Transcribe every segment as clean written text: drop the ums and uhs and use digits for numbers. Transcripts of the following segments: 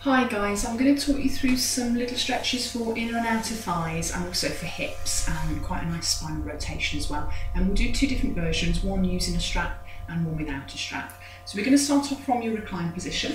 Hi guys, I'm going to talk you through some little stretches for inner and outer thighs and also for hips and quite a nice spinal rotation as well. And we'll do two different versions, one using a strap and one without a strap. So we're going to start off from your recline position.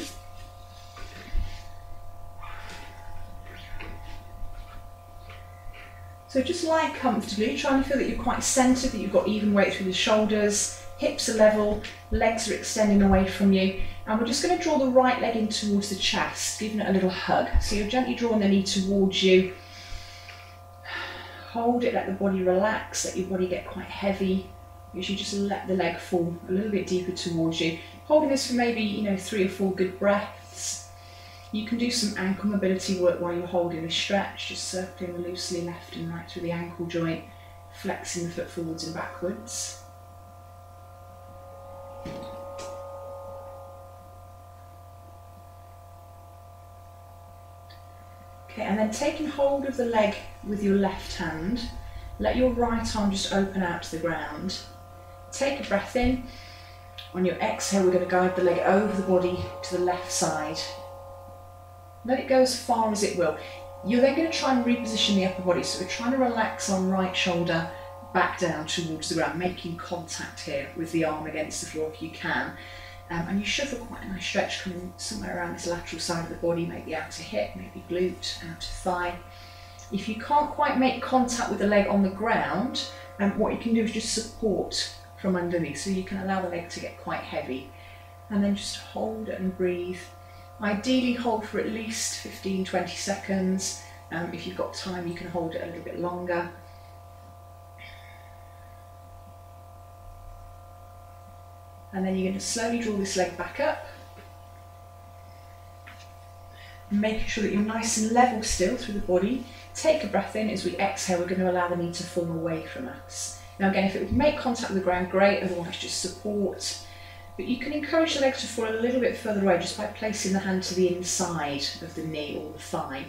So just lie comfortably, trying to feel that you're quite centred, that you've got even weight through the shoulders, hips are level, legs are extending away from you. And we're just going to draw the right leg in towards the chest, giving it a little hug. So you're gently drawing the knee towards you. Hold it, let the body relax, let your body get quite heavy. Usually just let the leg fall a little bit deeper towards you. Holding this for maybe 3 or 4 good breaths. You can do some ankle mobility work while you're holding the stretch, just circling loosely left and right through the ankle joint, flexing the foot forwards and backwards. Okay, and then taking hold of the leg with your left hand, let your right arm just open out to the ground. Take a breath in. On your exhale, we're going to guide the leg over the body to the left side. Let it go as far as it will. You're then going to try and reposition the upper body. So we're trying to relax our right shoulder back down towards the ground, making contact here with the arm against the floor if you can. And you should feel quite a nice stretch coming somewhere around this lateral side of the body, maybe outer hip, maybe glute, outer thigh. If you can't quite make contact with the leg on the ground, what you can do is just support from underneath. So you can allow the leg to get quite heavy. And then just hold it and breathe. Ideally hold for at least 15-20 seconds. If you've got time, you can hold it a little bit longer. And then you're going to slowly draw this leg back up, making sure that you're nice and level still through the body. Take a breath in. As we exhale, we're going to allow the knee to fall away from us. Now again, if it would make contact with the ground, great, otherwise just support. But you can encourage the leg to fall a little bit further away just by placing the hand to the inside of the knee or the thigh.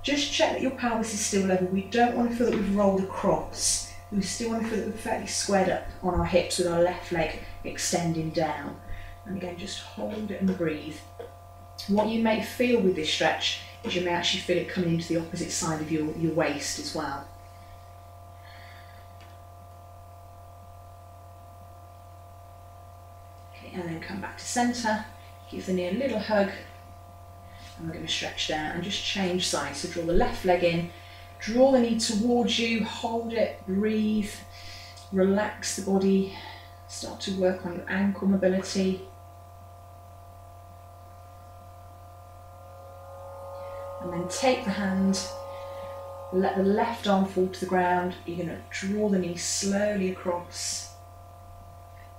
Just check that your pelvis is still level. We don't want to feel that we've rolled across. We still want to feel that we're fairly squared up on our hips with our left leg extending down. And again, just hold it and breathe. What you may feel with this stretch is you may actually feel it coming into the opposite side of your waist as well. Okay, and then come back to centre, give the knee a little hug, and we're going to stretch down and just change sides. So draw the left leg in, draw the knee towards you, hold it, breathe, relax the body, start to work on your ankle mobility. And then take the hand, let the left arm fall to the ground. You're going to draw the knee slowly across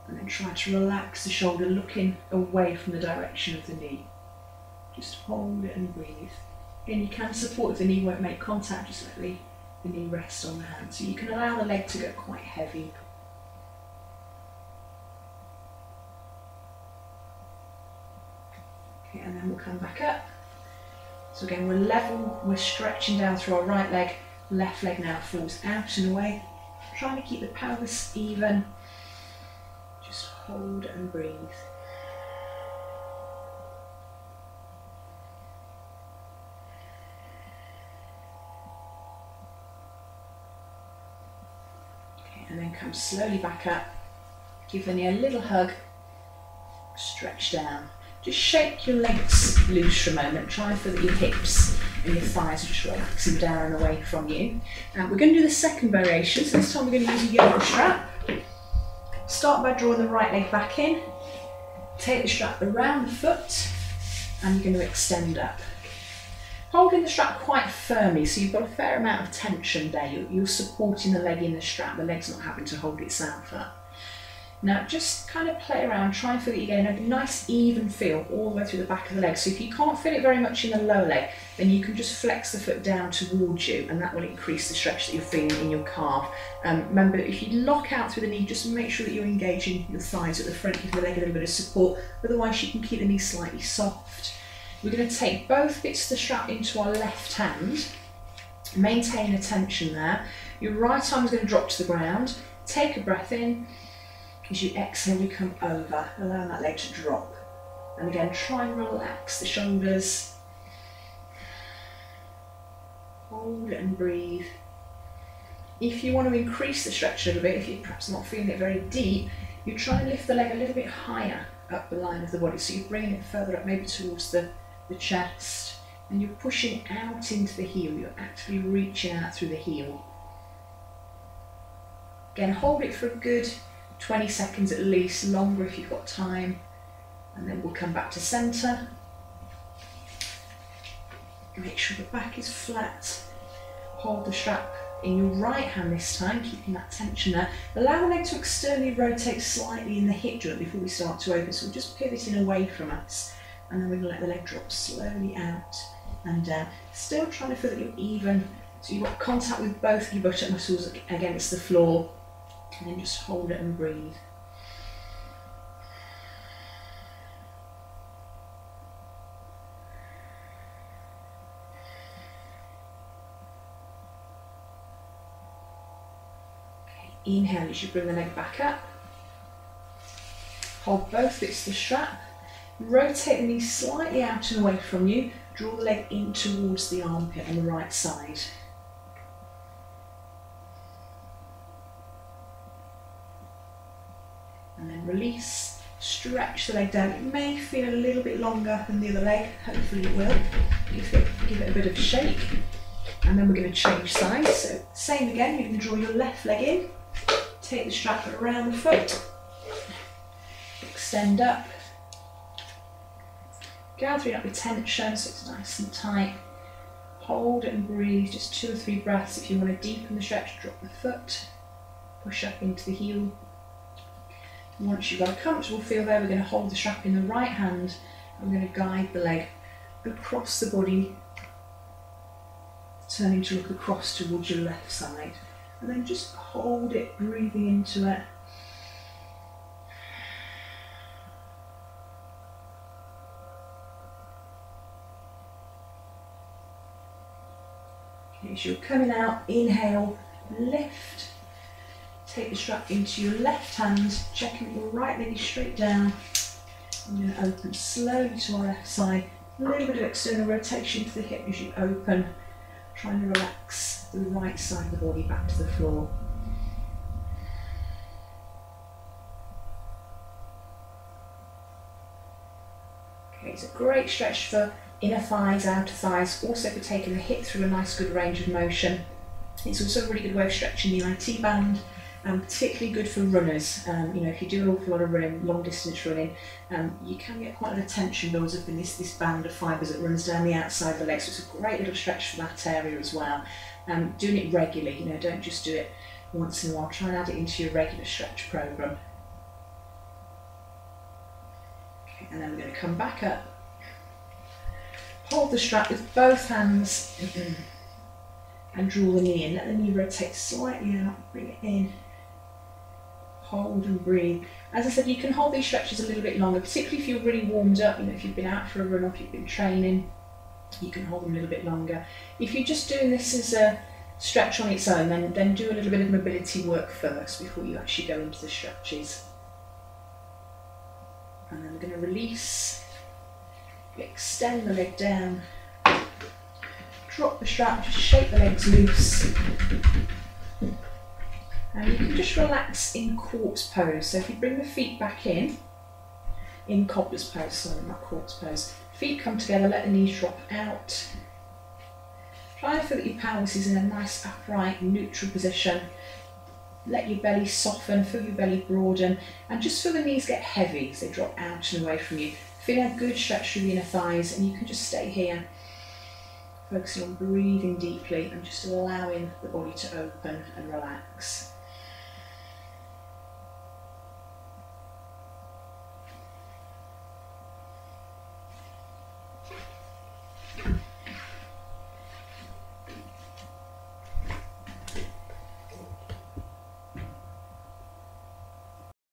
and then try to relax the shoulder, looking away from the direction of the knee. Just hold it and breathe. Again, you can support if the knee won't make contact, just let the knee rest on the hand. So you can allow the leg to get quite heavy. Okay, and then we'll come back up. So again, we're level, we're stretching down through our right leg, left leg now falls out and away. Trying to keep the pelvis even. Just hold and breathe. And then come slowly back up, give the knee a little hug, stretch down. Just shake your legs loose for a moment, try and feel that your hips and your thighs are just relaxing down and away from you. And we're going to do the second variation, so this time we're going to use a yoga strap. Start by drawing the right leg back in, take the strap around the foot, and you're going to extend up. Holding the strap quite firmly, so you've got a fair amount of tension there. You're supporting the leg in the strap, the leg's not having to hold itself up. Now just kind of play around, try and feel that you're getting a nice even feel all the way through the back of the leg. So if you can't feel it very much in the lower leg, then you can just flex the foot down towards you and that will increase the stretch that you're feeling in your calf. Remember, if you lock out through the knee, just make sure that you're engaging your thighs at the front, give the leg a little bit of support, otherwise you can keep the knee slightly soft. We're going to take both bits of the strap into our left hand, maintain a tension there. Your right arm is going to drop to the ground, take a breath in. As you exhale, we come over, allowing that leg to drop. And again, try and relax the shoulders. hold it and breathe. If you want to increase the stretch a little bit, if you're perhaps not feeling it very deep, you try and lift the leg a little bit higher up the line of the body. So you're bringing it further up, maybe towards the chest, and you're pushing out into the heel. You're actively reaching out through the heel. Again, hold it for a good 20 seconds at least, longer if you've got time, and then we'll come back to centre. Make sure the back is flat. Hold the strap in your right hand this time, keeping that tension there. Allow the leg to externally rotate slightly in the hip joint before we start to open, so we're just pivoting away from us, and then we're going to let the leg drop slowly out and down. Still trying to feel that you're even, so you've got contact with both your buttock muscles against the floor, and then just hold it and breathe. Inhale as you bring the leg back up. Hold both bits of the strap. Rotate the knees slightly out and away from you. Draw the leg in towards the armpit on the right side. And then release. Stretch the leg down. It may feel a little bit longer than the other leg. Hopefully it will. Give it a bit of a shake. And then we're going to change sides. So same again, you can draw your left leg in. Take the strap around the foot, extend up, gathering up the tension so it's nice and tight. Hold it and breathe, just 2 or 3 breaths. If you want to deepen the stretch, drop the foot, push up into the heel. And once you've got a comfortable feel there, we're going to hold the strap in the right hand and we're going to guide the leg across the body, turning to look across towards your left side. And then just hold it, breathing into it. Okay, as you're coming out, inhale, lift. Take the strap into your left hand, checking that your right leg is straight down. I'm going to open slowly to our left side. A little bit of external rotation to the hip as you open. Trying to relax the right side of the body back to the floor. Okay, it's a great stretch for inner thighs, outer thighs, also for taking the hip through a nice good range of motion. It's also a really good way of stretching the IT band, and particularly good for runners. You know, if you do an awful lot of running, long distance running, you can get quite a lot of tension builds up in this band of fibres that runs down the outside of the leg, so it's a great little stretch for that area as well. Doing it regularly, you know, don't just do it once in a while, try and add it into your regular stretch programme. Okay, and then we're going to come back up, hold the strap with both hands and draw the knee in, let the knee rotate slightly out, bring it in. Hold and breathe. As I said, you can hold these stretches a little bit longer, particularly if you're really warmed up. You know, if you've been out for a run or if you've been training, you can hold them a little bit longer. If you're just doing this as a stretch on its own, then do a little bit of mobility work first before you actually go into the stretches. And then we're going to release, extend the leg down, drop the strap, just shake the legs loose. And you can just relax in corpse pose. So if you bring the feet back in cobbler's pose, sorry, not corpse pose. Feet come together, let the knees drop out. Try to feel that your pelvis is in a nice upright, neutral position. Let your belly soften, feel your belly broaden, and just feel the knees get heavy as they drop out and away from you. Feel a good stretch through the inner thighs, and you can just stay here, focusing on breathing deeply and just allowing the body to open and relax.